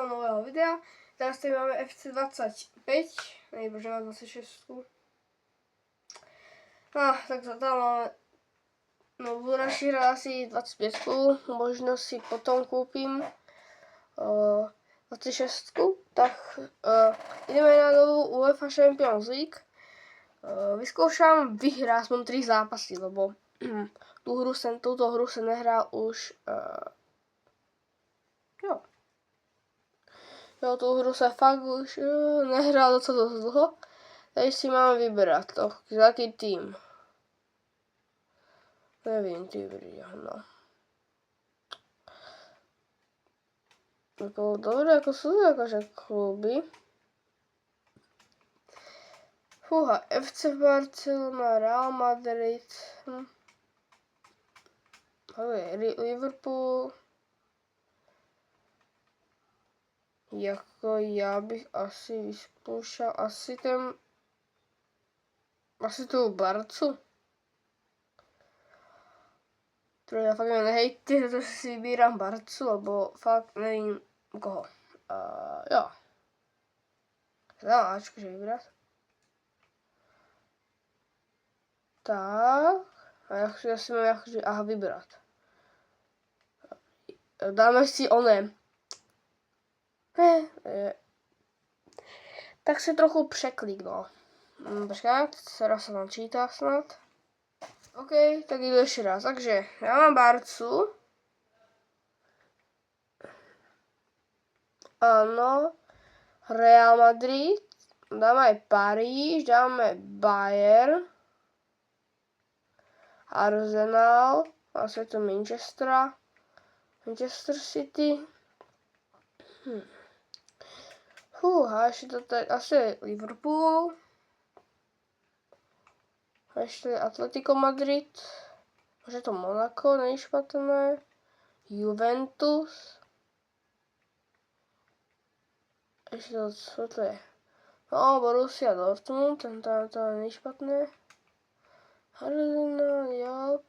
nového videa. Teraz tady máme FC25, nebo že má 26. No, tak tam máme, no budu radši hrát asi 25, možno si potom koupím 26, tak ideme na novou UEFA Champions League. Vyskoušám vyhrát aspoň 3 zápasy, lebo túto hru jsem nehrál už jo, tu hru se fakt už nehrál docela dost dlho, takže si máme vybrat to, jaký tým. Nevím, ty brýle, no. Jako, dobré, jako jsou jakože kluby. Fúha, FC Barcelona, Real Madrid, Liverpool. Jako já bych asi vyzkoušel asi tu Barcu. Protože já fakt nehejte, že to si vybírám Barcu, lebo fakt nevím koho. Jo. Zamáčku, že vybrat. Tak. A já si mám jakože, vybrat. Dáme si onem. Tak se trochu překliknu. Počkat, teraz se nám čítá snad. OK, tak jdu ještě raz. Takže já mám Barcu. Ano. Real Madrid. Dáme Paríž, dáme Bayern. Arsenal. Asi to Manchester City. Ještě to tady asi Liverpool. A ještě Atletico Madrid. Možná to Monaco, není špatné. Juventus. Ještě to, co to je? No, Borussia Dortmund, to není špatné. Arsenal, Jalp.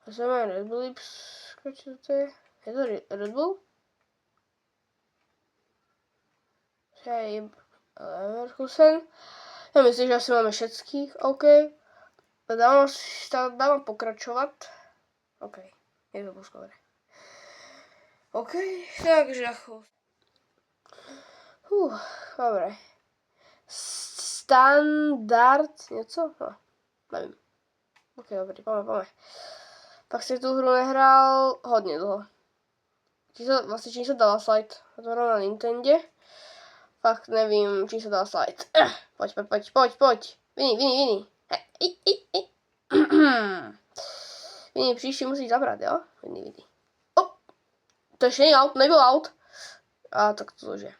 A se máme Red Bull, co to je? Je to Red Bull? Leverkusen. Já myslím, že asi máme všetkých. OK. Dám pokračovat. OK. Je to poskové. OK. Takže dobré. Standard něco? No, nevím. OK, dobrý, pojďme. Pak si tu hru nehrál hodně dlouho. Vlastně čím se dala slide? To hra na Nintendě. Fakt nevím, čím se dala slide. Pojď. Vini. Vini, příště musíš zabrat, jo? Vini. To ještě není out, nebyl out. Tak to je.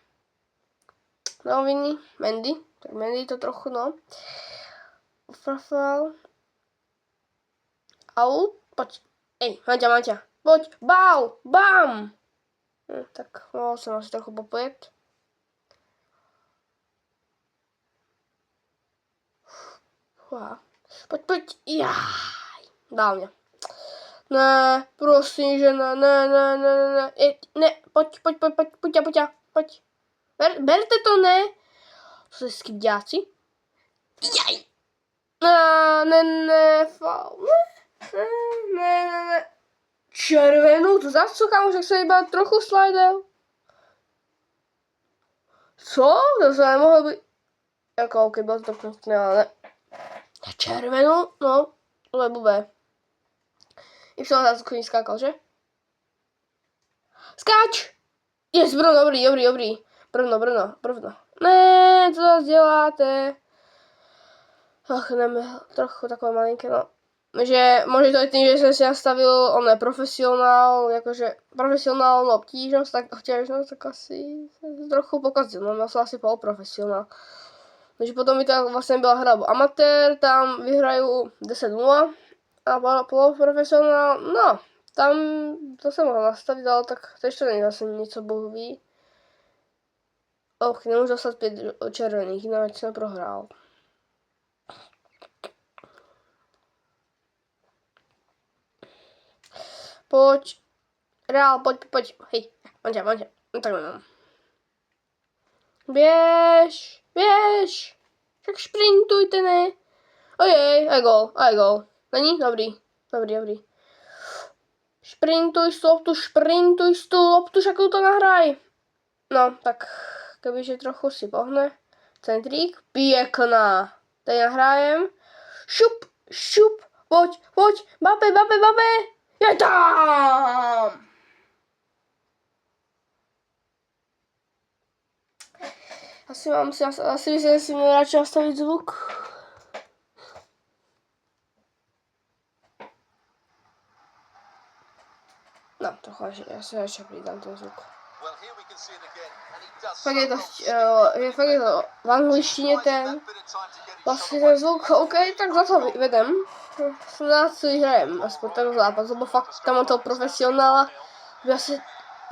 No, Vini, Mandy. Tak Mandy to trochu, no. Profil. Out, pojď. Maťa. Pojď, bam. Tak mohl jsem asi trochu popojet. Pojď. Dál mě. Ne, prosím, že ne. Ne, pojď. Berte to, ne. To jsou skybďáci. Jaj. Ne, faul. Ne. Červenou, to zase kámo, že se iba trochu slidel. Co? To se nemohlo být. Jako, OK, bylo to pěkné, ale ne. Červenou, no, to je blbé. I jsem zase chodí skákal, že? Skáč! Yes, Bruno, dobrý. Bruno. Ne, co zase děláte? Nevím, trochu takové malinké, no. Že možná to je tím, že jsem si nastavil profesionál, jakože profesionálnu obtížnost, tak obtížnost, tak asi trochu pokazil, no, já jsem asi poloprofesionál. Takže potom by to vlastně byla hra amatér, tam vyhraju 10-0 a poloprofesionál, no, tam to jsem mohl nastavit, ale tak to ještě není zase něco bohu ví. Nemůžu dostat 5 červených, jinak jsem prohrál. Pojď. Reál, pojď. Hej, Manča. No tak mám. Běž, běž. Tak šprintujte, ne. Ojej, aj gol. Není? Dobrý. Šprintuj si tu loptu, však to nahraj. No, tak kebyže trochu si pohne. Centrík, pěkná. Tady nahrájem. Šup, pojď, Mbappé. Je tam! Asi bych si měl radši nastavit zvuk. No, trochu já se radši přidám ten zvuk. Fakt je to v angličtině ten vlastně ten zvuk, OK, tak za to vedem. Snad si hrajem, aspoň ten zápas, lebo fakt tam toho profesionála. Já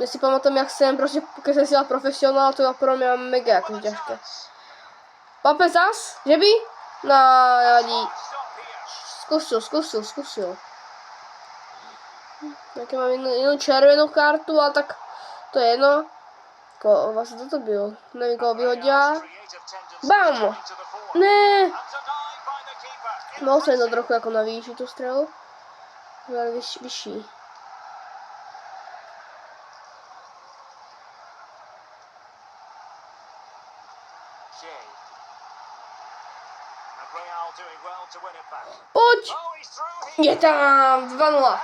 si pamatuju, jak jsem prostě, když jsem si dal profesionál, to pro mě mega jako těžké. Pape zas, že by? No, nevadí. Zkusil. Jaké mám jednu červenou kartu, ale tak to je jedno. Vlastně to bylo. Nevím, koho vyhodila. Bam! Ne! Mohl jsem to trochu jako navýšit tu střelu. Ale vyšší. Pojď! Je tam 2-0.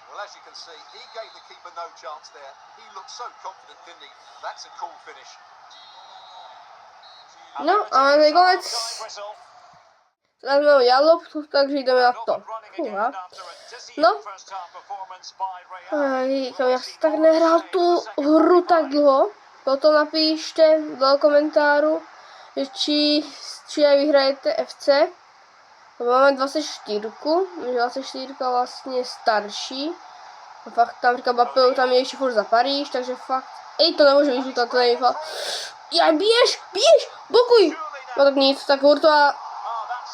Well, as you can see, he gave the keeper no chance there. He looked so confident, didn't he? That's a cool finish. No, ale konec. Teraz máme jalopku, takže jdeme na to. No. Já jsem tak nehrál tu hru tak dlouho. Potom napište do komentáru, či aj vyhrajete FC. Máme 24, 24 vlastně starší. A fakt tam říká Mbappé, tam je ještě furt za Paríž, takže fakt. To nemůžu vyžutat, to není fakt. Já běž, blokuj. No tak nic, tak hurto a...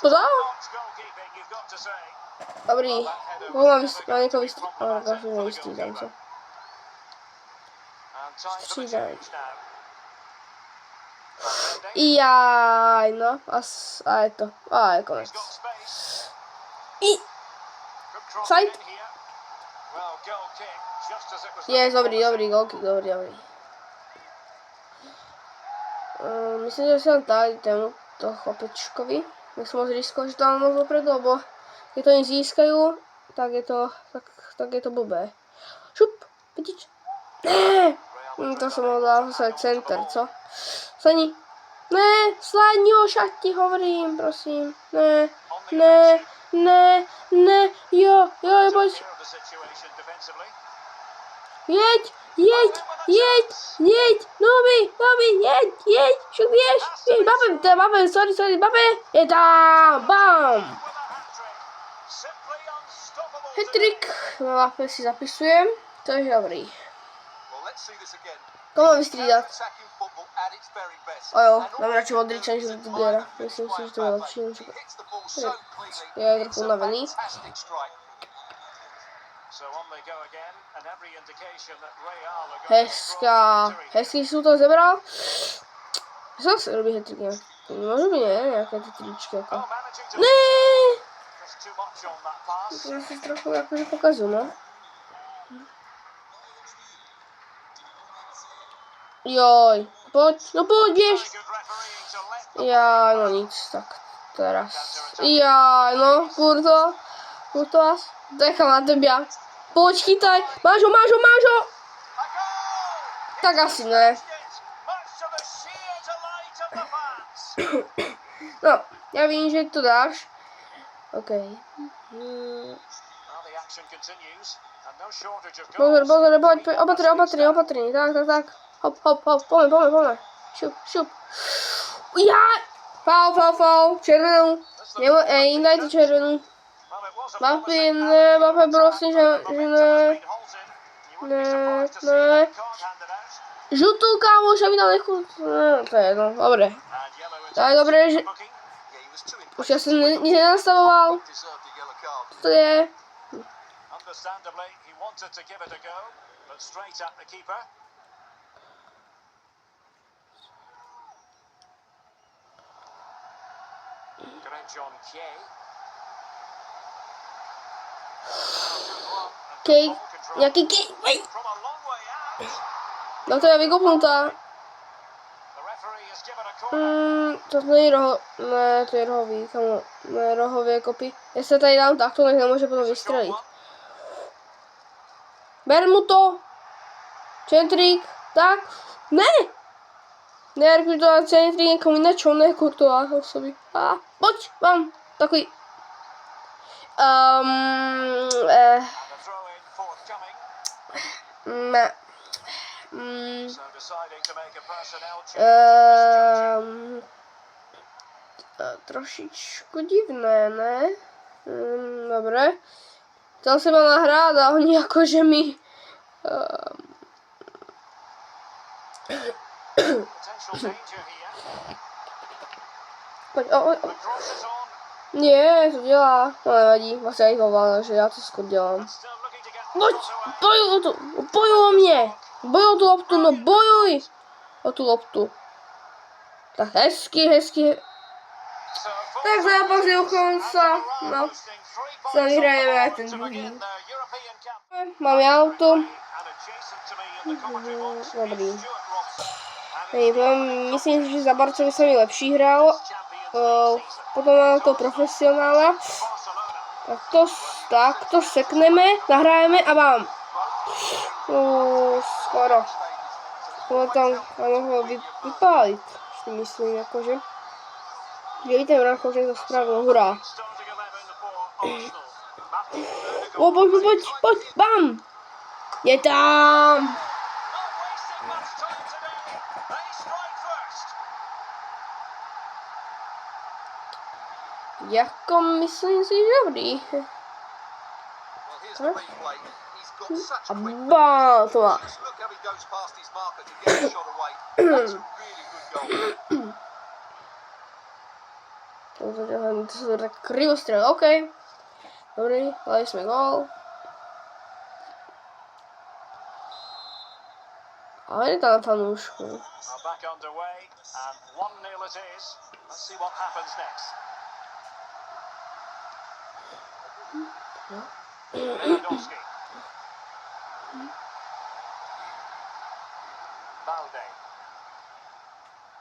To dá? Dobrý. Mám někoho vystřídat. No, tak asi nevystřídám se. Střídám. Jaj, no. A je to. A je konec. Side. Je, dobrý, golky, dobrý. Myslím, že jsem tady to chlapečkovi. Jak jsem moc riskoval, že tam moc dopredu, lebo keď to oni získajú, tak je to blbé. Šup, vidíš? Ne! To som mohol dát zase center, co? Slani. Ne, Slaňo, však ti hovorím, prosím. Ne, jo, pojď. Jeď, Noby, jeď, však běž, Mbappé, sorry, Mbappé, je tam, bam. Hat-trick, Mbappé si zapisujem, to je dobrý. Koho mám vystřídat? Jo, mám radši Modriča než Rüdigera, myslím si, že to je lepší. Je trochu unavený. Hezký jsou to zebral. Co se robí hat-trick nějak? Může být nějaké ty tričky jako. Ne! Já si trochu jakože pokazu, no. Joj, pojď, běž. Já, no nic, tak teraz. Já, no, Kurtoas, nechám na tebe. Pojď, chytaj, máš ho. Tak asi ne. No, já vím, že to dáš. OK. Pozor, pojď, opatrně, tak. Hop, pojďme. Šup. Já! Faul, červenou. Dajte červenou. Mbappé, prosím, že ne. Žutou, kámoš, aby tam nechud. To je jedno, dobré. Tak dobré, že... Už já jsem nic nenastavoval. Deserved a yellow card. Co to je? Understandably, he wanted to give it a go, but straight at the keeper. John Kay. Kej, nějaký kej, From a long way out. no to je vykopnutá. The referee has given a corner. To není ne, to je rohový, kamo, ne, rohově kopy. Jestli tady dám takto, nech nemůže potom vystřelit. Ber mu to. Centrík, tak, ne. Ne, řeknu to na centrík někomu jinému, ne Kurtová osoby. Pojď, mám takový. The throw in forthcoming. Ne. So deciding to make a personnel change. Trošičku divné, ne? Dobré. Chtěl jsem ho nahrát a oni jakože mi... Potential danger here. Pojď, The cross is on. Ne, to dělá. No nevadí, vlastně já to že já to skoro dělám. Still looking to get the Pojď, cross away. bojuj o to, bojuj o mě. Bojuj o tu loptu, no bojuj o tu loptu. Tak hezky. So Tak zápas je u konce, no. Co vyhrajeme ten druhý. Máme auto. Dobrý. Myslím, že za Barcovi se mi lepší hrál. Potom máme to profesionála. Tak to sekneme, nahrájeme a bám. Skoro. Tohle tam mohlo vypálit, si myslím, jakože. Dejte mracho, že to správně, hurá. Pojď, bam! Je tam! Jako myslím si, že dobrý. Well, here's the replay. He's got such A quick bá, to má. Just look how he goes past his marker to get the shot away. That's a really good goal. To jsou tak krivostřel, OK. Dobrý, dali jsme gól. Ale je tam fanoušku. Back underway and 1-0 it is. Let's see what happens next. Lewandowski. Balde.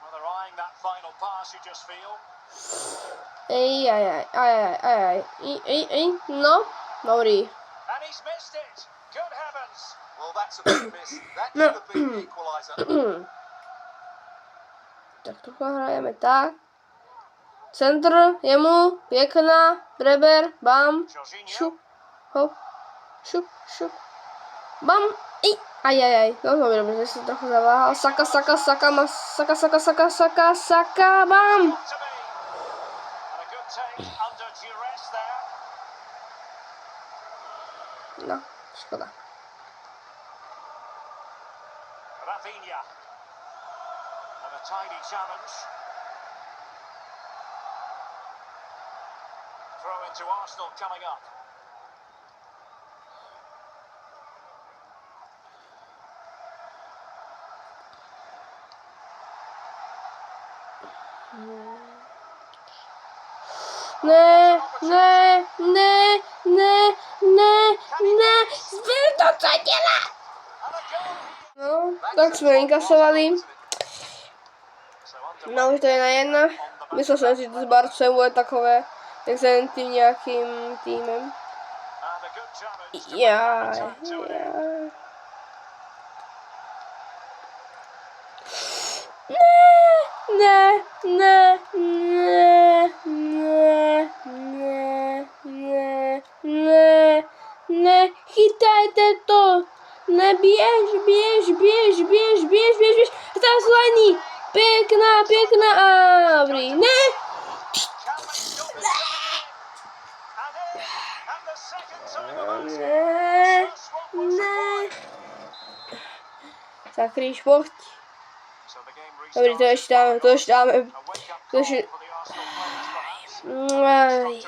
Well, they're eyeing that final pass, you just feel. No, dobrý. And he's missed it. Good heavens. Well, that's a big miss. That should have been the equaliser. Tak to hrajeme tak. Centr, jemu, pěkná, Breber, bam, šup, hop, šup, bam, ajajaj, no dobrý, že jsem trochu zaváhal, saka, bam. No, škoda. Rafinha. And a tidy challenge. Throw into Arsenal coming up. Ne, zbyl to, co dělá. No, tak jsme inkasovali. No, už to je na 1. Myslel jsem si, že to s Barcem bude takové, tak jsem tím nějakým týmem. Já. Ne, chytajte to. Ne, běž. Tam zelený. Pěkná, dobrý. Ne. Zakrýš, pojď. Dobrý, to ještě dáme. Ej.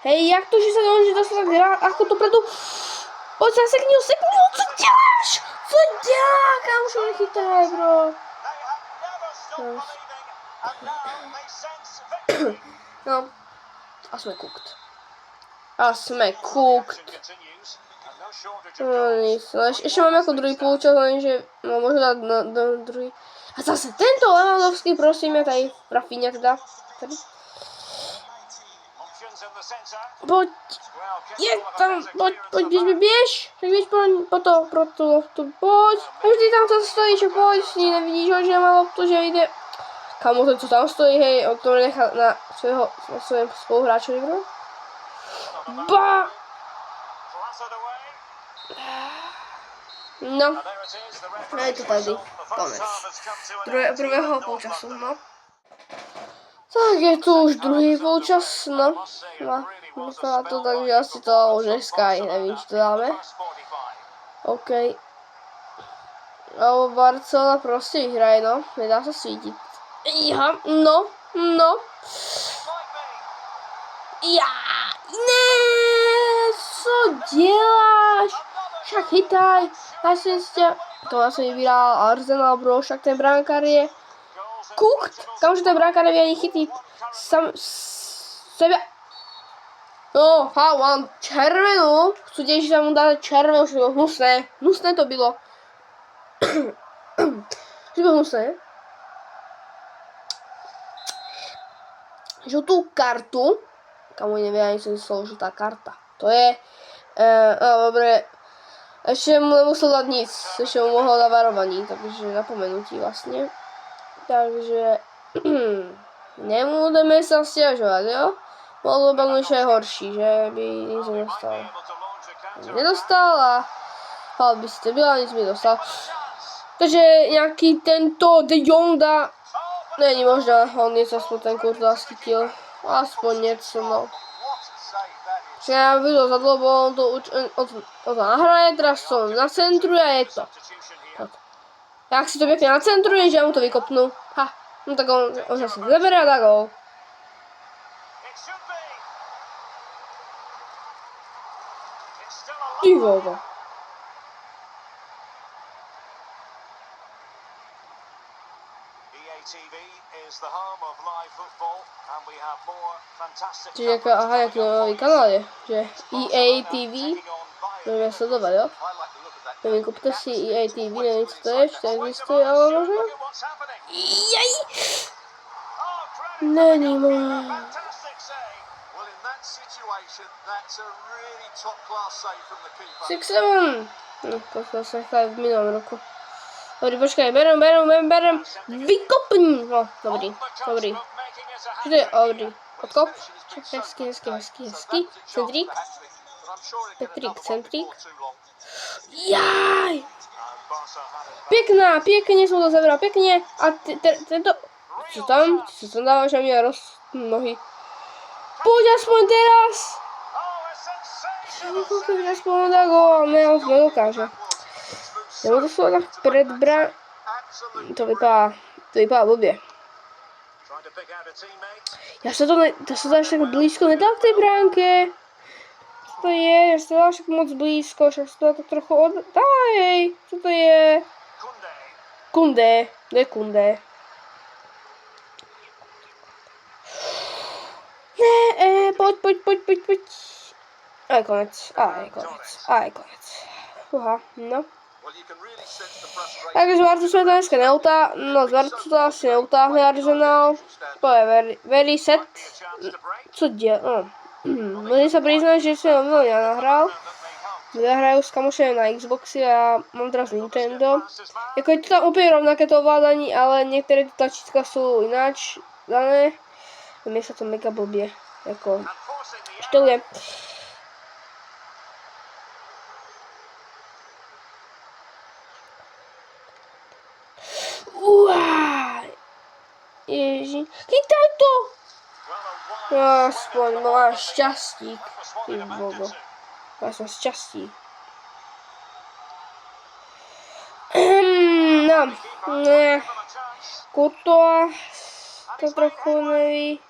Hej, jak to, že sa nemôže dostať hra, ako to predu... Poď sa sekni, co děláš? Co dělá? Kámošu, nechytaj, bro. No, a sme cooked. No nic, no ešte mám ako druhý poločas, lenže no môžu dať na druhý. A zase tento Lewandowski, prosím, ja tady Rafinha teda. Tady. Poď, je tam, poď, běž, tak běž pro tu loptu, poď. A vždy tam to stojí, že poď, s ní nevidíš ho, že má loptu, že jde. Kamo, ten co tam stojí, hej, on to nechá na svojom spoluhráčovi, bro. Ba! No, je to tady, konec. Prvého poločasu, no. Tak je tu už druhý poločas, no. Vypadá to tak, že asi to už Sky, nevím, či to dáme. OK. Ale Barcelona prostě vyhraje, no, nedá se svítit. Ja, no. Ja, ne, co děláš? Však chytaj, to asi vybíral Arsenal, bro, však ten brankár je cooked, kamže ten brankár nevie ani chytit sebe. No, mám červenou, chcú tiež, že tam mu dá červenou, že bylo hnusné to bylo. Že bylo hnusné. Žlutú kartu, kamo nevie ani co je slovo žlutá karta, to je, no dobre, ešte mu nemusel dať nic, ešte mu mohol dať varovaní, takže napomenutí vlastne, takže nebudeme sa stiažovať, jo, mohlo by ešte aj horší, že by nic nedostal a hal by si to byla, nic mi dostal, takže nejaký tento De Jong dá. Není možná, on něco aspoň ten Kurta schytil. Aspoň něco, no. Že já bylo za dlouho, on to nahraje, teraz to nacentruje a je to. Jak si to pěkně nacentruje, že já mu to vykopnu. Ha, no tak on zase zabere a dá gól. Ty vole. Čiže jako, aha, jaký nový kanál je, že EA TV, budeme sledovat, jo? Nevím, kupte si EA TV, nevím, co to je, či to existuje, ale možná? Jej! Není možná. 6-7. No, to se nechali v minulém roku. Dobrý, počkej, berem, vykopni, no, dobrý, čo to je, dobrý, odkop, hezky, centrík, jaj, pěkně som to zabral, pěkně, a tento, co tam dávaš a mě nohy, pojď aspoň teraz, koľko aspoň dá gól, ne, on nedokáže. Nebo to jsou tak předbra... To vypadá blbě. To se dáš tak blízko nedal k té bránke. Co to je? Já se to dáš tak moc blízko, však se to dá tak trochu Daj, co to je? Kunde. Kde je Kunde? Ne, pojď. A je konec. Uha, no. Takže Vartu jsme to dneska z Vartu to asi neutáhne Arsenal, to je very set, co dělá, no, musím se přiznat, že jsem novou nenahrál, hraju s kamošem na Xboxy a já mám teraz Nintendo, jako je to tam úplně rovnaké to ovládání, ale některé ty tlačítka jsou jináč dané, a mně se to mega blbě, jako, štyluje. Ježi, chytaj to! No, aspoň máš šťastí. Ty bogo. Já jsem šťastí. No, ne. Kurtoa to trochu neví.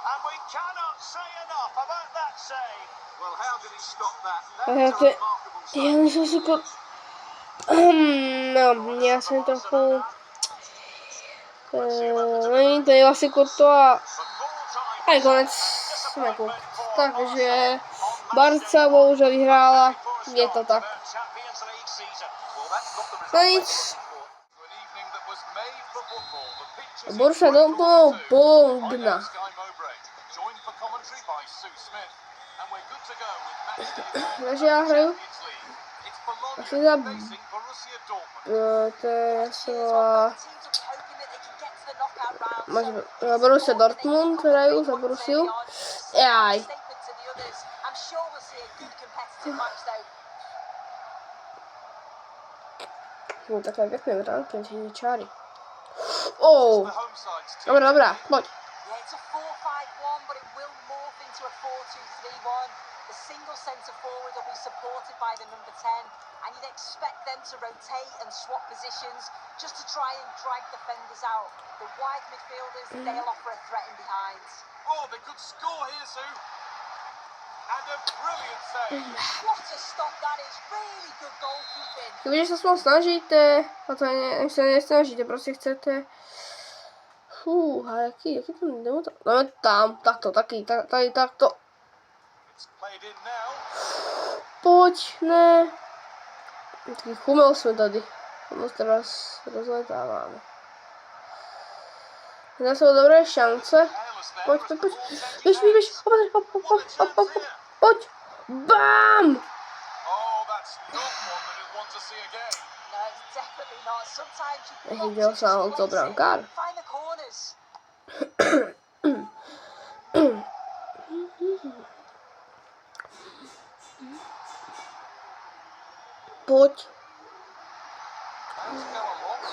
And we cannot say enough about that save. Well, how did he stop that? Já That's a to, remarkable já save. nejsem si ko... No, já jsem trochu... Není to je asi to a... A konec smeku. Takže Barca bohužel vyhrála, je to tak. No nic. Borussia Dortmund Bologna. Takže já hraju asi za... To je Borussia Dortmund hraju za Borussiu. Jaj. No takhle pěkné bránky, že čáry. Oh. Dobrá, pojď. It's a 4-5-1, but it will morph into a 4-2-3-1. The single centre forward will be supported by the number 10, and you'd expect them to rotate and swap positions just to try and drag defenders out. The wide midfielders, they'll offer a threat in behind. Oh, they could score here, Sue. And a brilliant save. What a stop that is. Really good goalkeeping. Když se aspoň snažíte, a to se nesnažíte, prostě chcete. A jaký to jdeme tam? Jdeme tam, takto, tady takto. Pojď, ne. Taký chumel jsme tady. Moc teraz rozletáváme. Hned jsou dobré šance. Pojď. Běž, pojď. Bam! Oh, that's not one that he'll want to see again. No, it's definitely not. Sometimes you Nech dělal sám to brankár. find the corners. Pojď.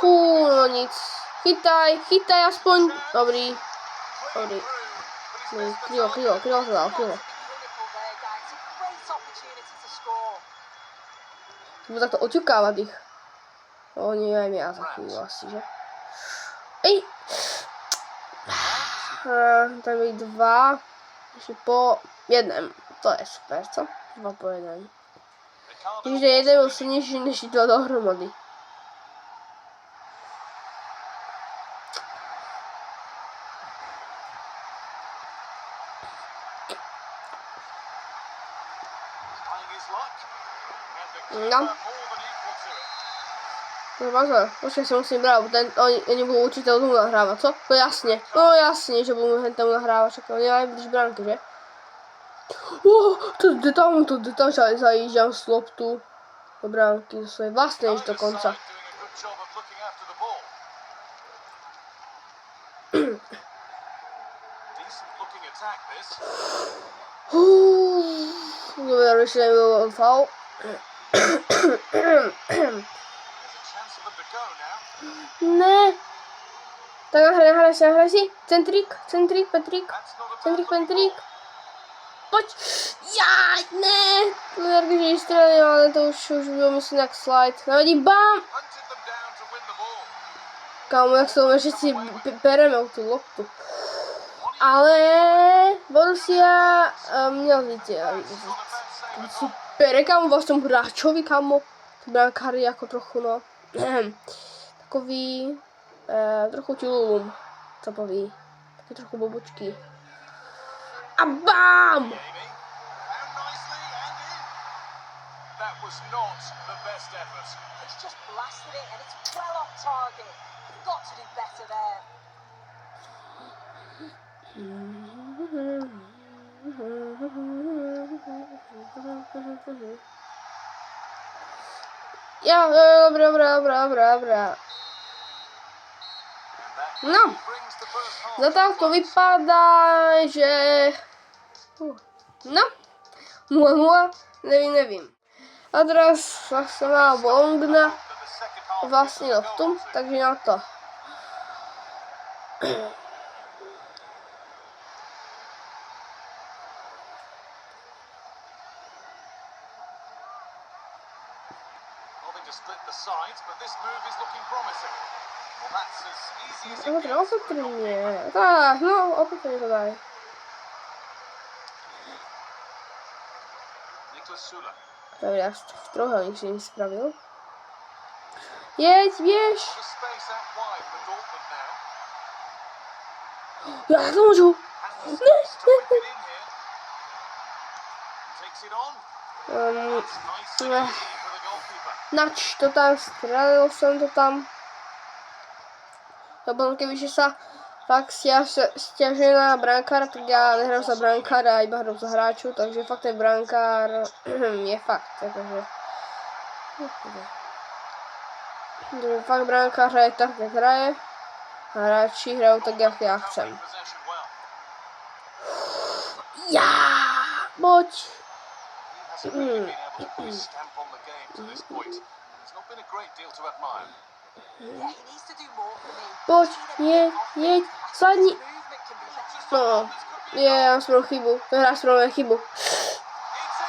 No nic. Chytaj aspoň. Dobrý. Krylo to dal. Budu takto oťukávat ich. Oni aj já za chvíli asi, že? Ej! Tam je 2. Ještě po jednom. To je super, co? 2 po 1. Takže jeden byl silnější než 2 dohromady. No. No pozor, počkej, si musím brát, oni budou určitě tomu nahrávat, co? No jasně, že budou hned tomu nahrávat, však oni mají blíž bránky, že? To jde tam zajíždám s loptu do bránky, to je vlastně již do konce. Dobré, když nebyl faul. Ne. Tak nahraj si. Centrik, Petrik. Pojď. Jaj, ne. To je když strany, ale to už bylo myslím jak slide. Nevadí, bam. Kámo, jak se to všichni pereme tu loptu. Ale Borussia měl víc. Super, kámo, vás tomu hráčovi, kámo. To brankáři jako trochu, no. Takový, trochu čulum, co poví. Taky trochu bobočky. A bam! It's just blasted it and it's well off target. You've got to do better there. Jo, dobrá. No, za tak to vypadá, že... No, 0-0, nevím. A teraz vlastně má Bologna vlastně loptu, takže na to. Split the sides, but this move is looking promising. Well, that's as easy as it Dobra, gets. opatrnie. Tak, no, opatrnie to daj. Niklas Sula. Dobra, aż trochę nikt się nie sprawił. Jedź, wieź! On a space out wide for Dortmund now. Jak to może? Has the space to whip it in here. Takes it on. That's nice and easy for the goalkeeper. Nać to tam, strzelał sam to tam. To bo kiedyś jest ta fakcja ściażena brankara, tak ja nie gram za brankara i gram za hráčů, takže fakt ten brankar je fakt, takže fakt brankar hraje tak, jak hraje, a hráči hrajou tak, jak já chcem. Possession well. Já, pojď. He hasn't really been able to put his stamp on the game to this point. It's not been a great deal to admire. Yeah, he needs to do more for me. Pojď, jeď, sadni. Movement can be better. No, já mám spravil chybu, ten hráč spravil chybu.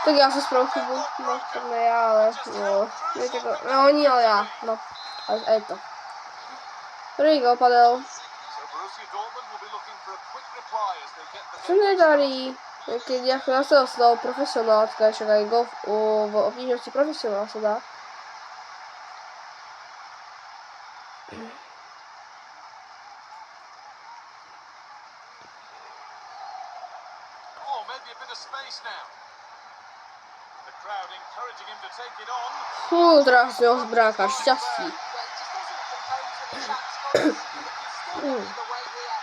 Tak já jsem spravil chybu, no, to ne já, ale no, je to, no oni, ale já, no, a je to. První gol padl, So Borussia Dortmund will be looking for a quick reply as they get the co mě darí, jak já se dostal profesionál, tak ještě aj gol v obtížnosti profesionál se dá. Oh, maybe a bit of space now. The crowd encouraging him to take it on. Teraz měl zbráka, šťastí. Yeah, he just doesn't compose when the chance comes. It can still go either way here.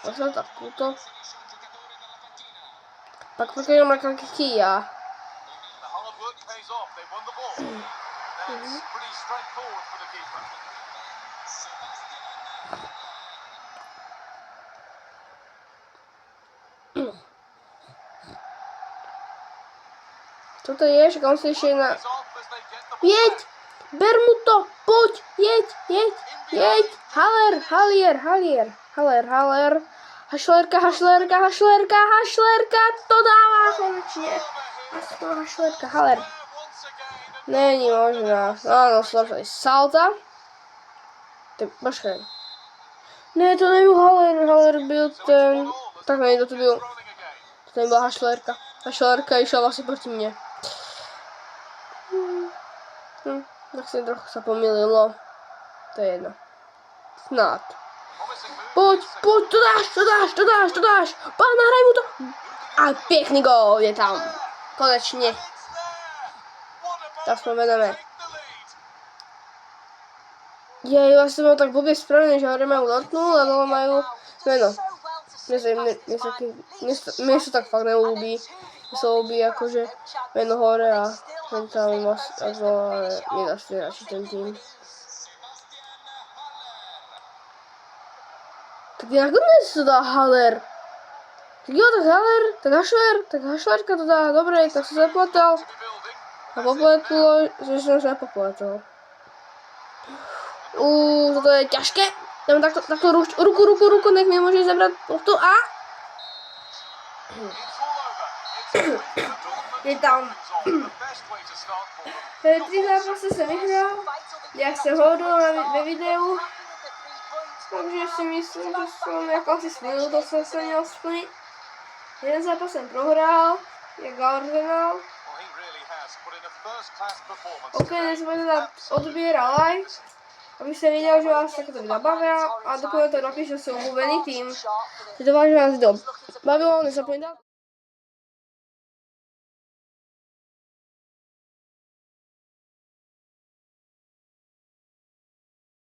Možná tak, to. Pak jenom na Kia. The hard work pays off. They won the ball. That's pretty straightforward for the keeper. Co to je, že on se ještě na... Pays off as they get the ball Jeď! back. Ber mu to! Pojď! Jeď! Haller! Hašlerka, to dává konečně. Hašlerka, Haller. There once again. And Není možná. Ano, slavili Salta. Ty, počkej. Ne, to nebyl Haller byl ten... Tak ne, to byl. rolling again. To nebyla Hašlerka. Hašlerka išla vlastně proti mně. Tak se trochu se pomýlilo. To je jedno. Snad. Promising move. Pojď, to dáš. Pán, nahraj mu to. A pěkný gól je tam. Konečně. It's there. What a Tak jsme moment to vedeme. take the lead. Já jsem byl tak blbě spravený, že hrajeme u Dortmundu a dole mají jméno. Mně se tak fakt neulubí. Mně se líbí jakože jméno hore a ten tam a dole, ale mě zase radši ten tým. Tak nakonec to dá Haller. Tak jo, tak Haller, tak Hašlerka to dá, dobré, tak se zapletal. To be building. A popletlo, že jsem se nepopletl. Toto je těžké. Jdeme takto ruku, nech mi může zabrat loptu a... It's all over. It's a win for Dortmund. Je tam. The best way to start for them. 3 zápasy jsem vyhrál, jak se hodil ve videu, takže si myslím, že jsem jako asi splnil to, co jsem měl splnit. 1 zápas jsem prohrál, jak Arsenal. Well, he really has put in a first-class performance. Ok, nezapomeňte dát odběr a like, abyste viděl, že vás takto video bavilo a dokud to napíšu, že jsem oblíbený tým. Že to vás video bavilo, nezapomeňte dát